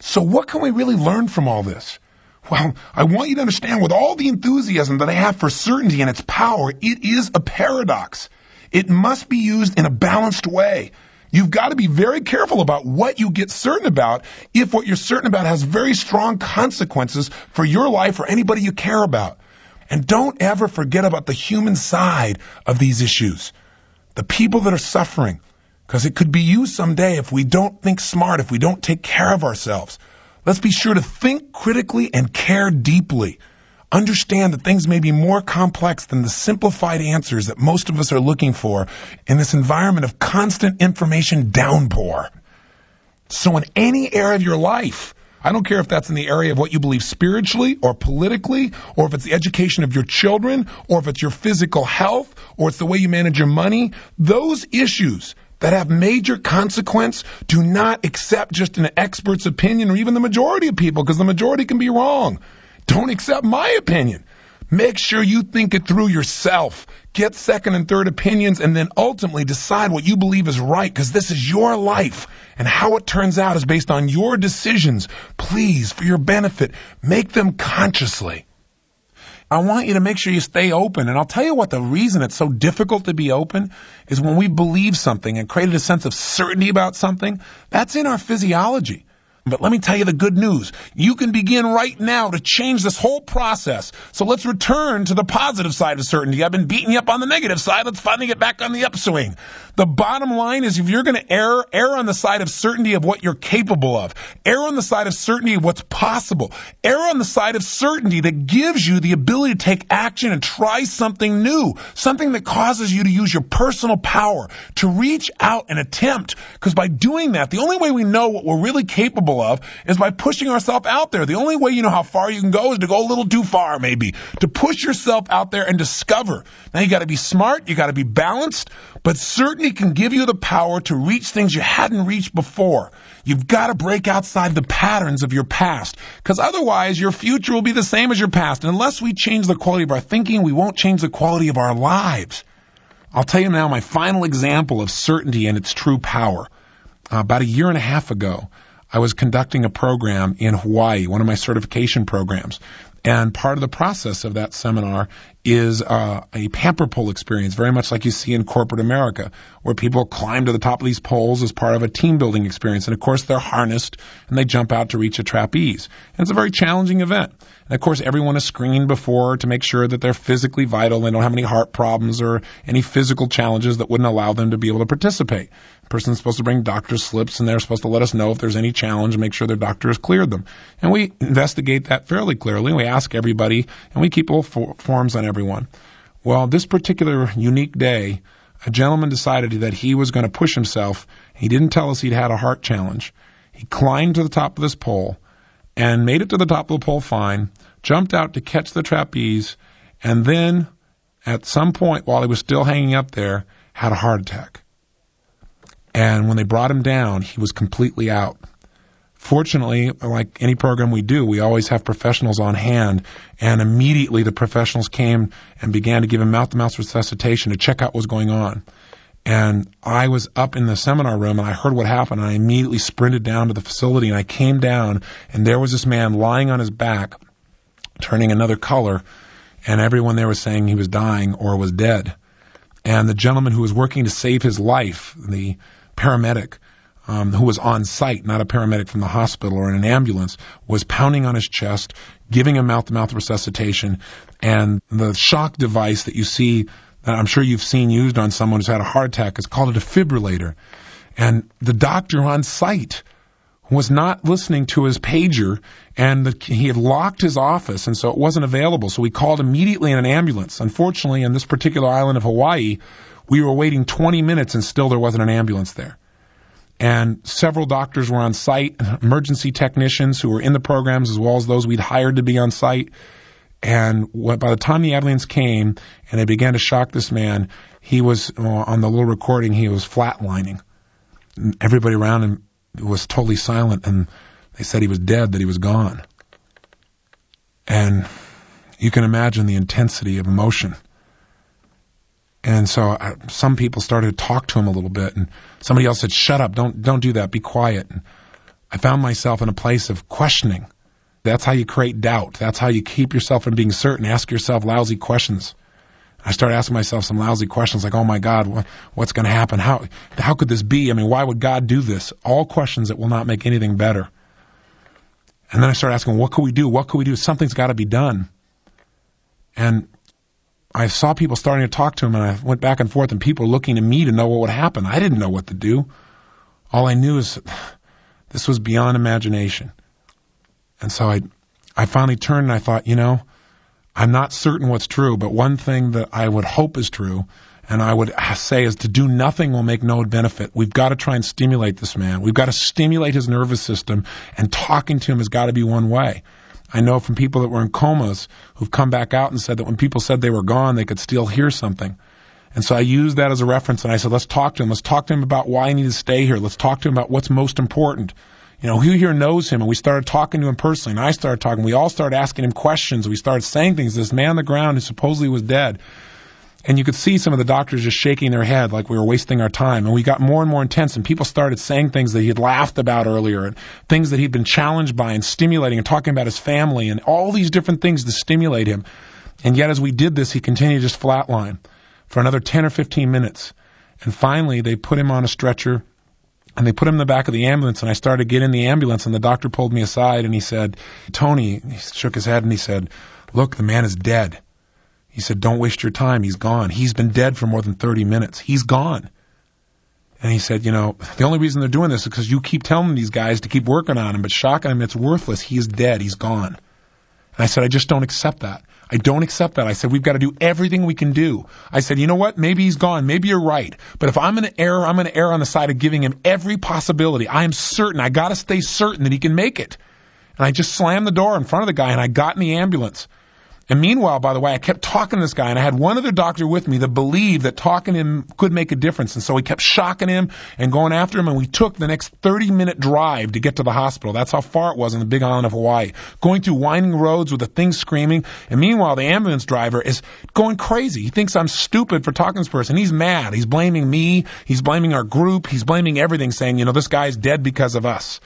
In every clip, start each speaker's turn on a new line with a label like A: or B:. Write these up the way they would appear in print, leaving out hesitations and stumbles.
A: So what can we really learn from all this? Well, I want you to understand with all the enthusiasm that I have for certainty and its power, it is a paradox. It must be used in a balanced way. You've got to be very careful about what you get certain about if what you're certain about has very strong consequences for your life or anybody you care about. And don't ever forget about the human side of these issues. The people that are suffering, because it could be you someday if we don't think smart, if we don't take care of ourselves. Let's be sure to think critically and care deeply. Understand that things may be more complex than the simplified answers that most of us are looking for in this environment of constant information downpour. So in any area of your life, I don't care if that's in the area of what you believe spiritually or politically, or if it's the education of your children, or if it's your physical health, or it's the way you manage your money, those issues that have major consequence, do not accept just an expert's opinion or even the majority of people, because the majority can be wrong. Don't accept my opinion. Make sure you think it through yourself. Get second and third opinions, and then ultimately decide what you believe is right, because this is your life, and how it turns out is based on your decisions. Please, for your benefit, make them consciously. I want you to make sure you stay open. And I'll tell you what, the reason it's so difficult to be open is when we believe something and created a sense of certainty about something, that's in our physiology. But let me tell you the good news. You can begin right now to change this whole process. So let's return to the positive side of certainty. I've been beating you up on the negative side. Let's finally get back on the upswing. The bottom line is, if you're going to err on the side of certainty of what you're capable of. Err on the side of certainty of what's possible. Err on the side of certainty that gives you the ability to take action and try something new. Something that causes you to use your personal power to reach out and attempt. Because by doing that, the only way we know what we're really capable of is by pushing ourselves out there. The only way you know how far you can go is to go a little too far, maybe. To push yourself out there and discover. Now you got to be smart, you got to be balanced, but certainty can give you the power to reach things you hadn't reached before. You've got to break outside the patterns of your past, because otherwise your future will be the same as your past. And unless we change the quality of our thinking, we won't change the quality of our lives. I'll tell you now my final example of certainty and its true power. About a year and a half ago, I was conducting a program in Hawaii, one of my certification programs. And part of the process of that seminar is a pamper pole experience, very much like you see in corporate America, where people climb to the top of these poles as part of a team building experience. And of course, they're harnessed and they jump out to reach a trapeze. And it's a very challenging event. And of course, everyone is screened before to make sure that they're physically vital. They don't have any heart problems or any physical challenges that wouldn't allow them to be able to participate. The person's supposed to bring doctor's slips, and they're supposed to let us know if there's any challenge and make sure their doctor has cleared them. And we investigate that fairly clearly. We ask everybody, and we keep little forms on everyone. Well, this particular unique day, a gentleman decided that he was going to push himself. He didn't tell us he'd had a heart challenge. He climbed to the top of this pole and made it to the top of the pole fine, jumped out to catch the trapeze, and then at some point while he was still hanging up there, had a heart attack. And when they brought him down, he was completely out. Fortunately, like any program we do, we always have professionals on hand, and immediately the professionals came and began to give him mouth-to-mouth resuscitation to check out what was going on. And I was up in the seminar room, and I heard what happened, and I immediately sprinted down to the facility, and I came down, and there was this man lying on his back, turning another color, and everyone there was saying he was dying or was dead. And the gentleman who was working to save his life, the paramedic, who was on site, not a paramedic from the hospital or in an ambulance, was pounding on his chest, giving him mouth-to-mouth resuscitation. And the shock device that you see, that I'm sure you've seen used on someone who's had a heart attack, is called a defibrillator. And the doctor on site was not listening to his pager, and he had locked his office, and so it wasn't available. So we called immediately in an ambulance. Unfortunately, on this particular island of Hawaii, we were waiting 20 minutes, and still there wasn't an ambulance there. And several doctors were on site, emergency technicians who were in the programs, as well as those we'd hired to be on site. And by the time the ambulance came and they began to shock this man, he was, on the little recording, he was flatlining. And everybody around him was totally silent, and they said he was dead, that he was gone. And you can imagine the intensity of emotion. And so some people started to talk to him a little bit, and somebody else said, "Shut up, don't do that, be quiet." And I found myself in a place of questioning. That's how you create doubt. That's how you keep yourself from being certain. Ask yourself lousy questions. I started asking myself some lousy questions like, oh my God, what's going to happen? How could this be? I mean, why would God do this? All questions that will not make anything better. And then I started asking, what could we do? What could we do? Something's got to be done. And I saw people starting to talk to him, and I went back and forth, and people were looking to me to know what would happen. I didn't know what to do. All I knew is this was beyond imagination. And so I finally turned and I thought, I'm not certain what's true, but one thing that I would hope is true, and I would say, is to do nothing will make no benefit. We've got to try and stimulate this man. We've got to stimulate his nervous system, and talking to him has got to be one way. I know from people that were in comas who've come back out and said that when people said they were gone, they could still hear something. And so I used that as a reference, and I said, let's talk to him. Let's talk to him about why he needs to stay here. Let's talk to him about what's most important. Who here knows him? And we started talking to him personally, and I started talking. We all started asking him questions. We started saying things. This man on the ground who supposedly was dead. And you could see some of the doctors just shaking their head like we were wasting our time. And we got more and more intense, and people started saying things that he had laughed about earlier, and things that he'd been challenged by, and stimulating, and talking about his family, and all these different things to stimulate him. And yet as we did this, he continued to just flatline for another 10 or 15 minutes. And finally, they put him on a stretcher, and they put him in the back of the ambulance, and I started to get in the ambulance, and the doctor pulled me aside, and he said, Tony, he shook his head, and he said, look, the man is dead. He said, don't waste your time. He's gone. He's been dead for more than 30 minutes. He's gone. And he said, the only reason they're doing this is because you keep telling these guys to keep working on him, but shocking him, it's worthless. He is dead. He's gone. And I said, I just don't accept that. I don't accept that. I said, we've got to do everything we can do. I said, you know what? Maybe he's gone. Maybe you're right. But if I'm going to err, I'm going to err on the side of giving him every possibility. I am certain. I got to stay certain that he can make it. And I just slammed the door in front of the guy, and I got in the ambulance. And meanwhile, by the way, I kept talking to this guy, and I had one other doctor with me that believed that talking to him could make a difference. And so we kept shocking him and going after him, and we took the next 30-minute drive to get to the hospital. That's how far it was on the big island of Hawaii. Going through winding roads with the thing screaming. And meanwhile, the ambulance driver is going crazy. He thinks I'm stupid for talking to this person. He's mad. He's blaming me. He's blaming our group. He's blaming everything, saying, this guy's dead because of us.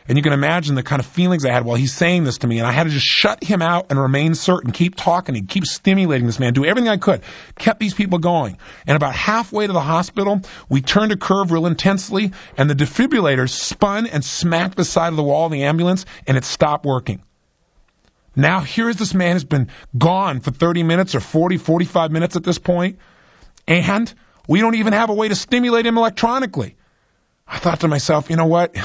A: And you can imagine the kind of feelings I had while he's saying this to me. And I had to just shut him out and remain certain, keep talking, and keep stimulating this man, do everything I could, kept these people going. And about halfway to the hospital, we turned a curve real intensely, and the defibrillator spun and smacked the side of the wall of the ambulance, and it stopped working. Now here is this man who's been gone for 30 minutes or 40, 45 minutes at this point, and we don't even have a way to stimulate him electronically. I thought to myself, you know what?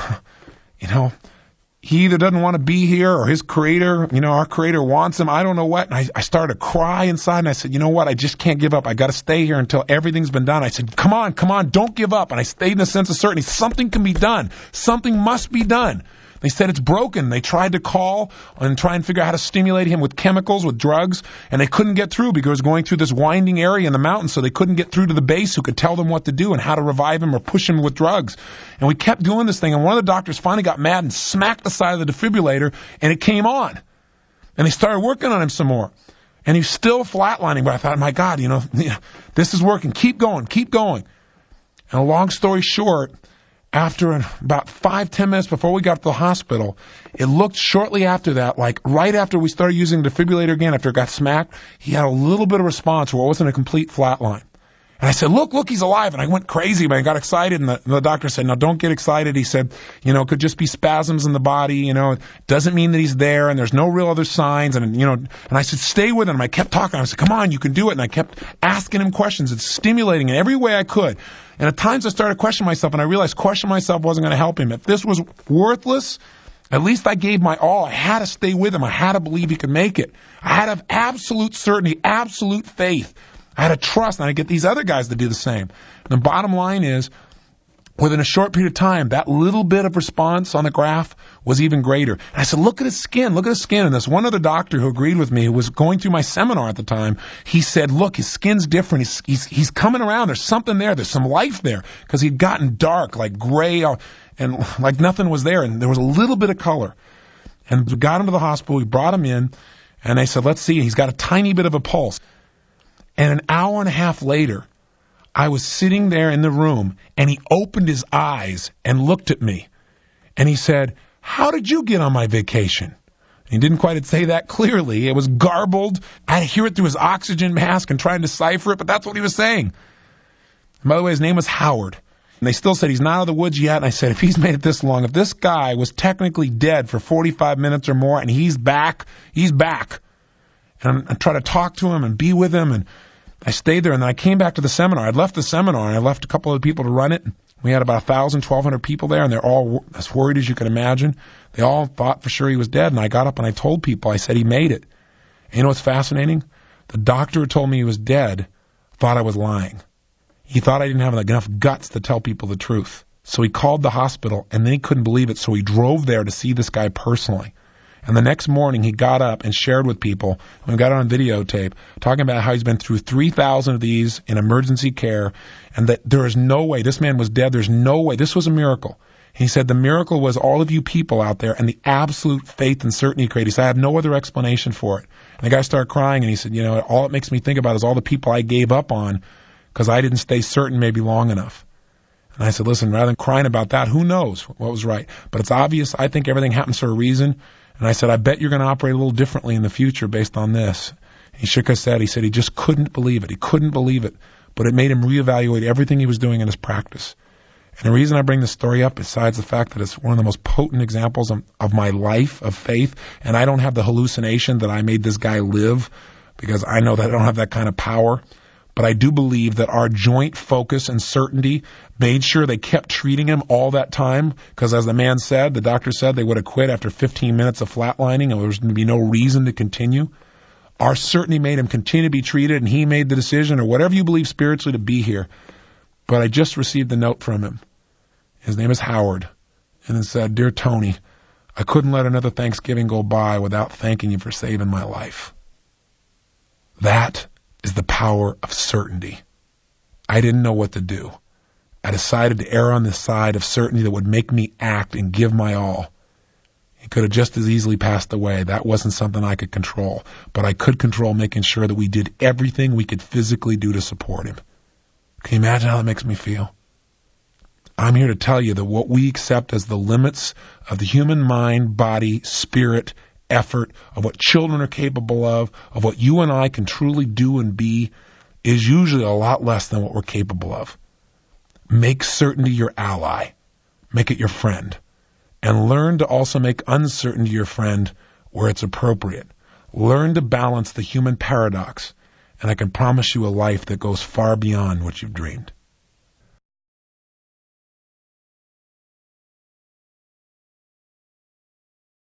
A: He either doesn't want to be here, or his creator, our creator wants him. I don't know what. And I started to cry inside, and I said, you know what? I just can't give up. I got to stay here until everything's been done. I said, come on, don't give up. And I stayed in a sense of certainty. Something can be done. Something must be done. They said it's broken. They tried to call and try and figure out how to stimulate him with chemicals, with drugs, and they couldn't get through because it was going through this winding area in the mountains, so they couldn't get through to the base who could tell them what to do and how to revive him or push him with drugs. And we kept doing this thing, and one of the doctors finally got mad and smacked the side of the defibrillator, and it came on. And they started working on him some more. And he's still flatlining, but I thought, my God, this is working. Keep going. And a long story short, after about 5-10 minutes before we got to the hospital, it looked shortly after that, like right after we started using the defibrillator again, after it got smacked, he had a little bit of response where it wasn't a complete flatline. And I said, look, he's alive. And I went crazy, but I got excited. And the doctor said, no, don't get excited. He said, it could just be spasms in the body. It doesn't mean that he's there, and there's no real other signs. And, and I said, stay with him. I kept talking. I said, come on, you can do it. And I kept asking him questions and stimulating in every way I could. And at times I started questioning myself, and I realized questioning myself wasn't going to help him. If this was worthless, at least I gave my all. I had to stay with him. I had to believe he could make it. I had to have absolute certainty, absolute faith. I had to trust, and I get these other guys to do the same. And the bottom line is, within a short period of time, that little bit of response on the graph was even greater. And I said, look at his skin. And this one other doctor who agreed with me, who was going through my seminar at the time, he said, look, his skin's different. He's coming around. There's something there. There's some life there. Because he'd gotten dark, like gray, and like nothing was there. And there was a little bit of color. And we got him to the hospital. We brought him in. And they said, let's see. He's got a tiny bit of a pulse. And an hour and a half later, I was sitting there in the room, and he opened his eyes and looked at me. And he said, how did you get on my vacation? He didn't quite say that clearly. It was garbled. I had to hear it through his oxygen mask and try and decipher it, but that's what he was saying. And by the way, his name was Howard. And they still said he's not out of the woods yet. And I said, if he's made it this long, if this guy was technically dead for 45 minutes or more and he's back, he's back. And I tried to talk to him and be with him. And I stayed there. And then I came back to the seminar. I'd left the seminar and I left a couple of people to run it. We had about 1,000, 1,200 people there, and they're all as worried as you can imagine. They all thought for sure he was dead. And I got up and I told people, I said, he made it. And you know what's fascinating? The doctor who told me he was dead thought I was lying. He thought I didn't have enough guts to tell people the truth. So he called the hospital, and then he couldn't believe it, so he drove there to see this guy personally. And the next morning, he got up and shared with people, and we got it on videotape, talking about how he's been through 3,000 of these in emergency care, and that there is no way, this man was dead, there's no way, this was a miracle. He said the miracle was all of you people out there and the absolute faith and certainty he created. He said, I have no other explanation for it. And the guy started crying, and he said, you know, all it makes me think about is all the people I gave up on because I didn't stay certain maybe long enough. And I said, listen, rather than crying about that, who knows what was right? But it's obvious. I think everything happens for a reason. And I said, I bet you're going to operate a little differently in the future based on this. He shook his head. He said he just couldn't believe it. He couldn't believe it. But it made him reevaluate everything he was doing in his practice. And the reason I bring this story up, besides the fact that it's one of the most potent examples of my life, of faith, and I don't have the hallucination that I made this guy live, because I know that I don't have that kind of power. But I do believe that our joint focus and certainty made sure they kept treating him all that time, because as the man said, the doctor said, they would have quit after 15 minutes of flatlining and there was going to be no reason to continue. Our certainty made him continue to be treated, and he made the decision, or whatever you believe spiritually, to be here. But I just received a note from him. His name is Howard. And it said, Dear Tony, I couldn't let another Thanksgiving go by without thanking you for saving my life. That is the power of certainty. I didn't know what to do. I decided to err on the side of certainty that would make me act and give my all. He could have just as easily passed away. That wasn't something I could control. But I could control making sure that we did everything we could physically do to support him. Can you imagine how that makes me feel? I'm here to tell you that what we accept as the limits of the human mind, body, spirit, effort, of what children are capable of what you and I can truly do and be, is usually a lot less than what we're capable of. Make certainty your ally. Make it your friend. And learn to also make uncertainty your friend where it's appropriate. Learn to balance the human paradox, and I can promise you a life that goes far beyond what you've dreamed.